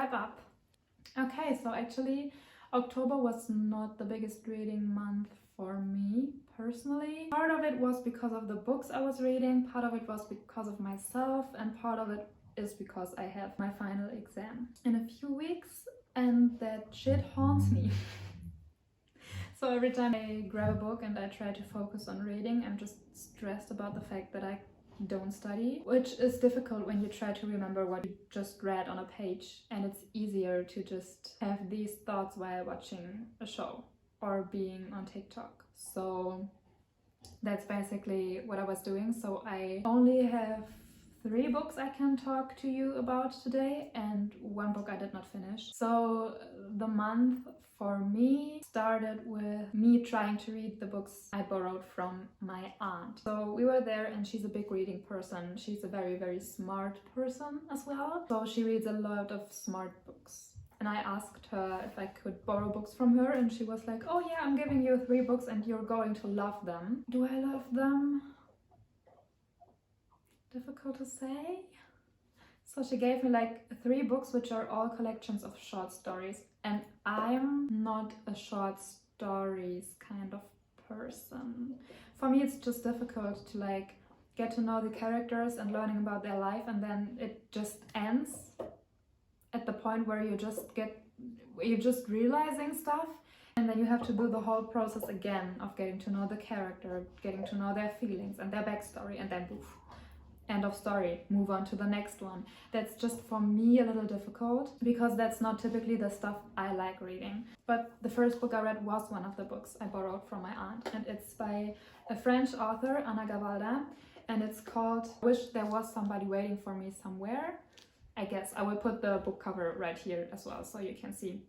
wrap up. Okay, so actually October was not the biggest reading month for me personally. Part of it was because of the books I was reading, part of it was because of myself, and part of it is because I have my final exam in a few weeks, and that shit haunts me. So every time I grab a book and I try to focus on reading, I'm just stressed about the fact that I don't study, which is difficult when you try to remember what you just read on a page, and it's easier to just have these thoughts while watching a show or being on TikTok. So that's basically what I was doing. So I only have 3 books I can talk to you about today, and 1 book I did not finish. So the month for me started with me trying to read the books I borrowed from my aunt. So we were there, and she's a big reading person. She's a very, very smart person as well. So she reads a lot of smart books. And I asked her if I could borrow books from her, and she was like, oh yeah, I'm giving you 3 books and you're going to love them. Do I love them? Difficult to say. So she gave me like 3 books which are all collections of short stories, and I'm not a short stories kind of person. For me it's just difficult to like get to know the characters and learning about their life, and then it just ends at the point where you're just realizing stuff, and then you have to do the whole process again of getting to know the character, getting to know their feelings and their backstory, and then poof, end of story, move on to the next one. That's just for me a little difficult because that's not typically the stuff I like reading. But the first book I read was one of the books I borrowed from my aunt, and it's by a French author, Anna Gavalda, and it's called Wish There Was Somebody Waiting for Me Somewhere. I guess I will put the book cover right here as well so you can see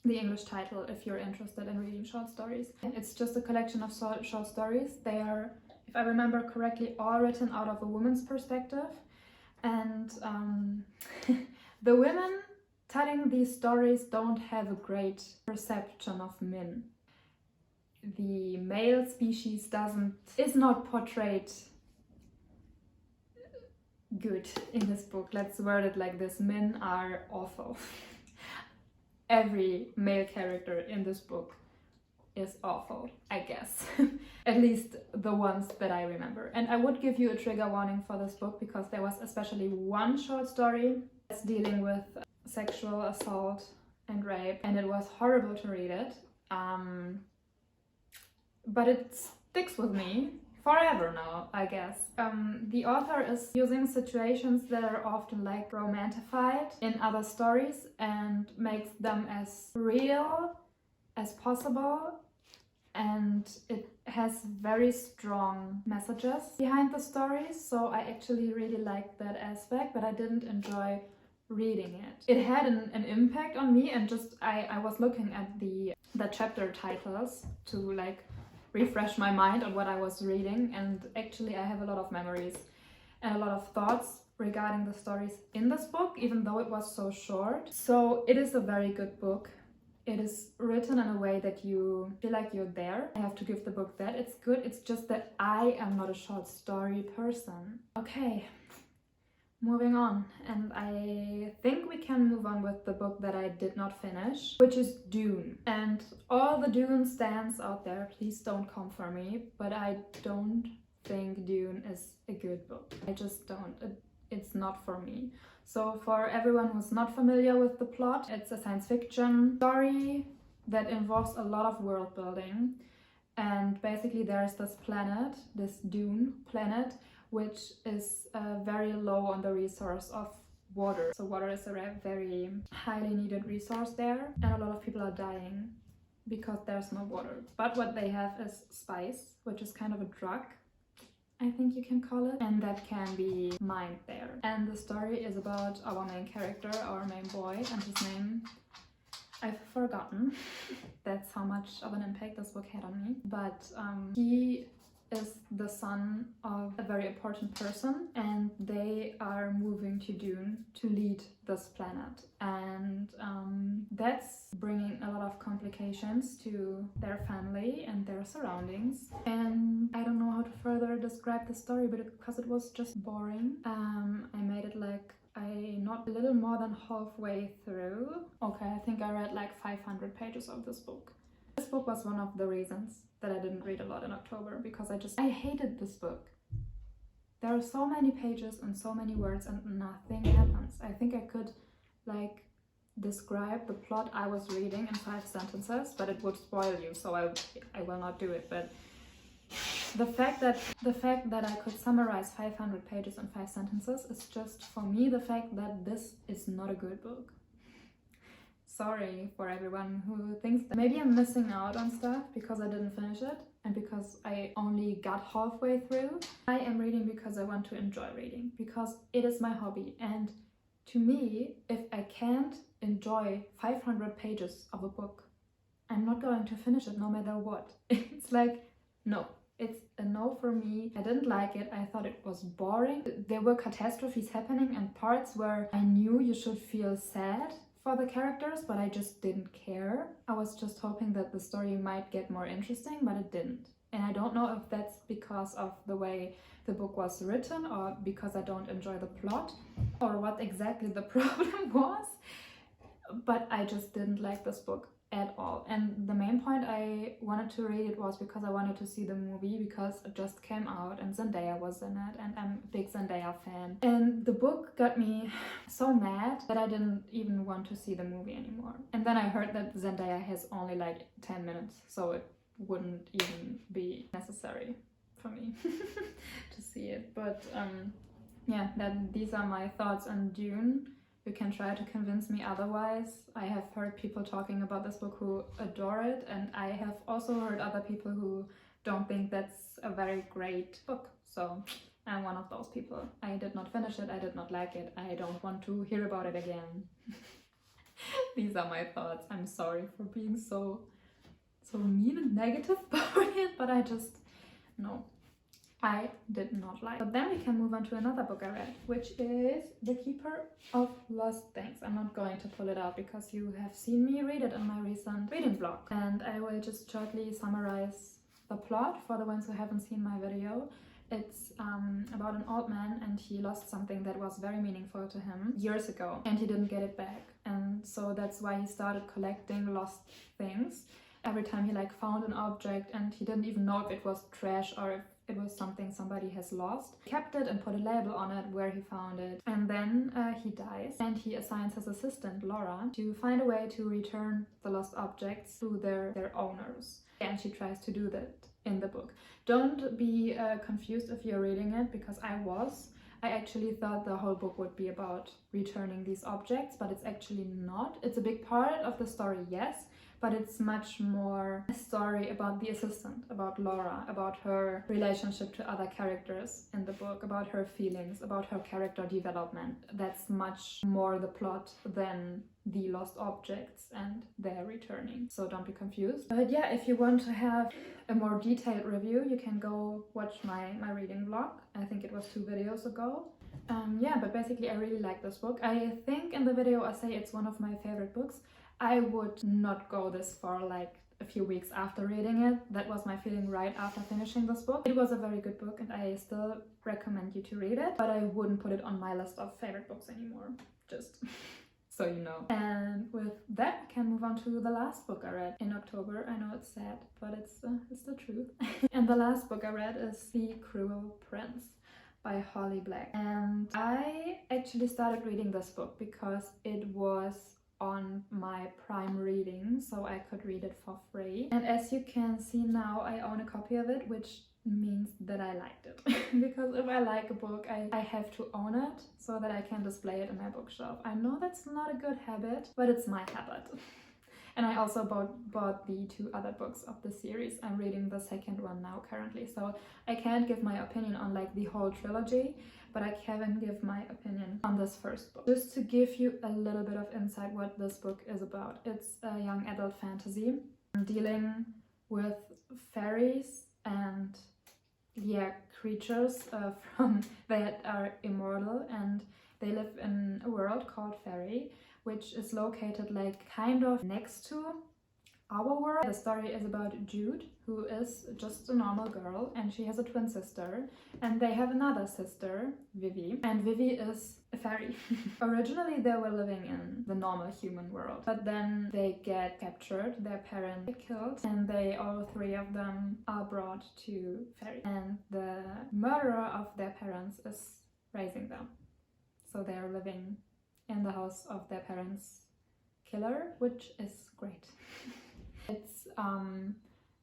the English title if you're interested in reading short stories. It's just a collection of short stories. They are, if I remember correctly, all written out of a woman's perspective, and the women telling these stories don't have a great perception of men. The male species is not portrayed good in this book. Let's word it like this: men are awful. Every male character in this book is awful, I guess. At least the ones that I remember. And I would give you a trigger warning for this book because there was especially one short story that's dealing with sexual assault and rape, and it was horrible to read it. But it sticks with me forever now, I guess. The author is using situations that are often like romanticified in other stories and makes them as real as possible, and it has very strong messages behind the stories, so I actually really liked that aspect, but I didn't enjoy reading it. It had an impact on me, and just I was looking at the chapter titles to like refresh my mind on what I was reading, and actually I have a lot of memories and a lot of thoughts regarding the stories in this book, even though it was so short. So it is a very good book. It is written in a way that you feel like you're there. I have to give the book that. It's good. It's just that I am not a short story person. Okay, moving on. And I think we can move on with the book that I did not finish, which is Dune. And all the Dune stands out there, please don't come for me, but I don't think Dune is a good book. I just don't. It's not for me. So for everyone who's not familiar with the plot, it's a science fiction story that involves a lot of world building. And basically there's this planet, this Dune planet, which is very low on the resource of water. So water is a very highly needed resource there, and a lot of people are dying because there's no water. But what they have is spice, which is kind of a drug, I think you can call it, and that can be mined there. And the story is about our main character, our main boy, and his name I've forgotten. That's how much of an impact this book had on me. But he is the son of a very important person, and they are moving to Dune to lead this planet, and that's bringing a lot of complications to their family and their surroundings. And I don't know how to further describe the story, but because it was just boring, I made it like not a little more than halfway through. Okay, I think I read like 500 pages of this book. This book was one of the reasons that I didn't read a lot in October, because I hated this book. There are so many pages and so many words and nothing happens. I think I could like describe the plot I was reading in 5 sentences, but it would spoil you, so I will not do it. But the fact that I could summarize 500 pages in 5 sentences is just, for me, the fact that this is not a good book. Sorry for everyone who thinks that. Maybe I'm missing out on stuff because I didn't finish it and because I only got halfway through. I am reading because I want to enjoy reading, because it is my hobby. And to me, if I can't enjoy 500 pages of a book, I'm not going to finish it no matter what. It's like, no. It's a no for me. I didn't like it. I thought it was boring. There were catastrophes happening and parts where I knew you should feel sad for the characters, but I just didn't care. I was just hoping that the story might get more interesting, but it didn't. And I don't know if that's because of the way the book was written, or because I don't enjoy the plot, or what exactly the problem was, but I just didn't like this book at all. And the main point I wanted to read it was because I wanted to see the movie, because it just came out and Zendaya was in it and I'm a big Zendaya fan. And the book got me so mad that I didn't even want to see the movie anymore. And then I heard that Zendaya has only like 10 minutes, so it wouldn't even be necessary for me to see it. But yeah, these are my thoughts on Dune. You can try to convince me otherwise. I have heard people talking about this book who adore it, and I have also heard other people who don't think that's a very great book. So I'm one of those people. I did not finish it, I did not like it, I don't want to hear about it again. These are my thoughts. I'm sorry for being so mean and negative about it, but no. I did not like. But then we can move on to another book I read, which is The Keeper of Lost Things. I'm not going to pull it out because you have seen me read it in my recent reading vlog. And I will just shortly summarize the plot for the ones who haven't seen my video. It's about an old man, and he lost something that was very meaningful to him years ago, and he didn't get it back. And so that's why he started collecting lost things. Every time he found an object, and he didn't even know if it was trash or if it was something somebody has lost. He kept it and put a label on it where he found it. And then he dies, and he assigns his assistant, Laura, to find a way to return the lost objects to their owners. And she tries to do that in the book. Don't be confused if you're reading it, because I was. I actually thought the whole book would be about returning these objects, but it's actually not. It's a big part of the story, yes, but it's much more a story about the assistant, about Laura, about her relationship to other characters in the book, about her feelings, about her character development. That's much more the plot than the lost objects and their returning. So don't be confused. But yeah, if you want to have a more detailed review, you can go watch my reading vlog. I think it was 2 videos ago. Yeah, but basically I really like this book. I think in the video I say it's one of my favorite books. I would not go this far a few weeks after reading it. That was my feeling right after finishing this book. It was a very good book and I still recommend you to read it, but I wouldn't put it on my list of favorite books anymore, just so you know. And with that, we can move on to the last book I read in October. I know it's sad, but it's the truth. And the last book I read is The Cruel Prince by Holly Black. And I actually started reading this book because it was on my Prime reading, so I could read it for free. And as you can see now, I own a copy of it, which means that I liked it. Because if I like a book, I have to own it so that I can display it in my bookshelf. I know that's not a good habit, but it's my habit. And I also bought the 2 other books of the series. I'm reading the second one now currently, so I can't give my opinion on the whole trilogy, but I can give my opinion on this first book. Just to give you a little bit of insight what this book is about. It's a young adult fantasy dealing with fairies and creatures that are immortal, and they live in a world called Fairy, which is located kind of next to our world. The story is about Jude, who is just a normal girl, and she has a twin sister, and they have another sister, Vivi, and Vivi is a fairy. Originally they were living in the normal human world, but then they get captured, their parents get killed, and all three of them are brought to fairy, and the murderer of their parents is raising them. So they are living in the house of their parents' killer, which is great. It's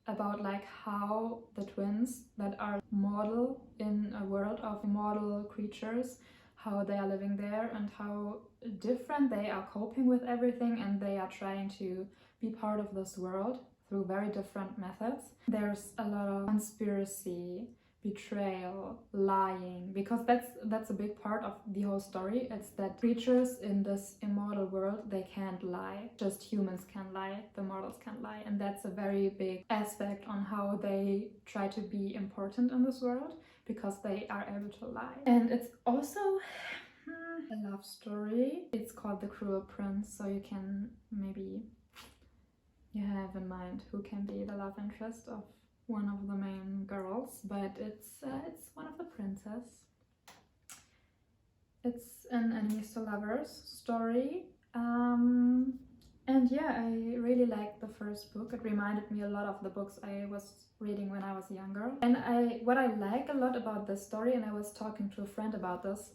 about like how the twins that are mortal in a world of immortal creatures, how they are living there and how different they are coping with everything, and they are trying to be part of this world through very different methods. There's a lot of conspiracy, betrayal, lying, because that's a big part of the whole story. It's that creatures in this immortal world, they can't lie. Just humans can lie, the mortals can lie, and that's a very big aspect on how they try to be important in this world, because they are able to lie. And it's also a love story. It's called The Cruel Prince, so you can maybe have in mind who can be the love interest of one of the main girls, but it's one of the princes. It's an enemies to lovers story, and yeah, I really liked the first book. It reminded me a lot of the books I was reading when I was younger. And what I like a lot about this story, and I was talking to a friend about this,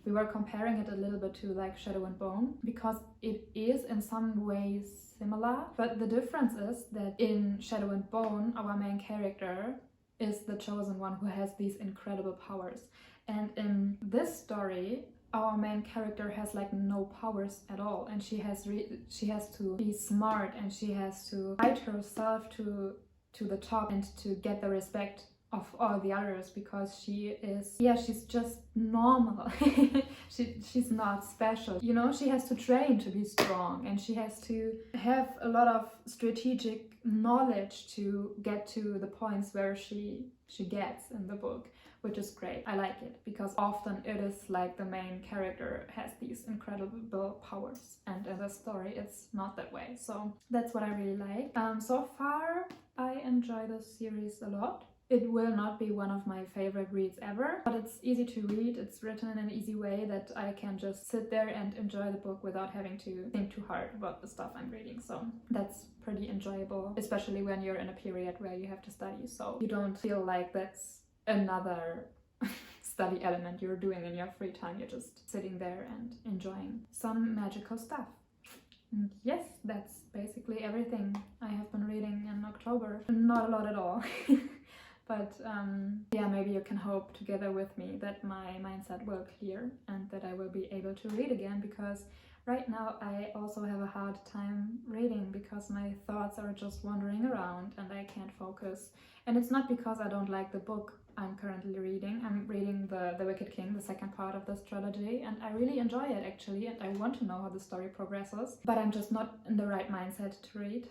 we were comparing it a little bit to like Shadow and Bone, because it is in some ways similar, but the difference is that in Shadow and Bone, our main character is the chosen one who has these incredible powers, and in this story our main character has like no powers at all, and she has to be smart, and she has to fight herself to the top and to get the respect of all the others, because she's just normal. she's not special, you know. She has to train to be strong, and she has to have a lot of strategic knowledge to get to the points where she gets in the book, which is great. I like it, because often it is like the main character has these incredible powers, and in the story it's not that way. So that's what I really like. So far I enjoy this series a lot. It will not be one of my favorite reads ever, but it's easy to read. It's written in an easy way that I can just sit there and enjoy the book without having to think too hard about the stuff I'm reading. So that's pretty enjoyable, especially when you're in a period where you have to study. So you don't feel like that's another study element you're doing in your free time. You're just sitting there and enjoying some magical stuff. And yes, that's basically everything I have been reading in October. Not a lot at all. But yeah, maybe you can hope together with me that my mindset will clear and that I will be able to read again, because right now I also have a hard time reading because my thoughts are just wandering around and I can't focus. And it's not because I don't like the book I'm currently reading. I'm reading The Wicked King, the second part of this trilogy, and I really enjoy it actually, and I want to know how the story progresses, but I'm just not in the right mindset to read.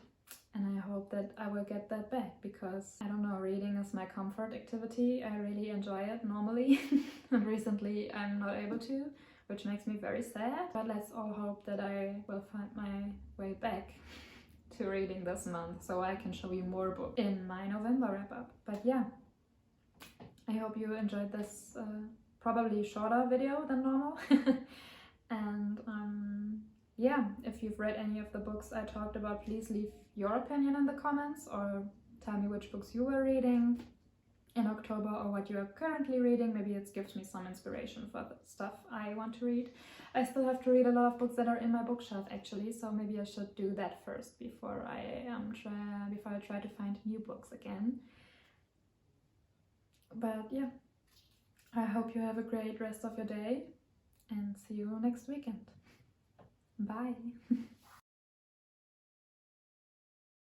And I hope that I will get that back, because I don't know, reading is my comfort activity. I really enjoy it normally, and recently I'm not able to, which makes me very sad. But let's all hope that I will find my way back to reading this month, so I can show you more books in my November wrap-up. But yeah, I hope you enjoyed this probably shorter video than normal. And yeah, if you've read any of the books I talked about, please leave your opinion in the comments, or tell me which books you were reading in October, or what you are currently reading. Maybe it gives me some inspiration for the stuff I want to read. I still have to read a lot of books that are in my bookshelf actually, so maybe I should do that first before I try to find new books again. But yeah, I hope you have a great rest of your day, and see you next weekend. Bye.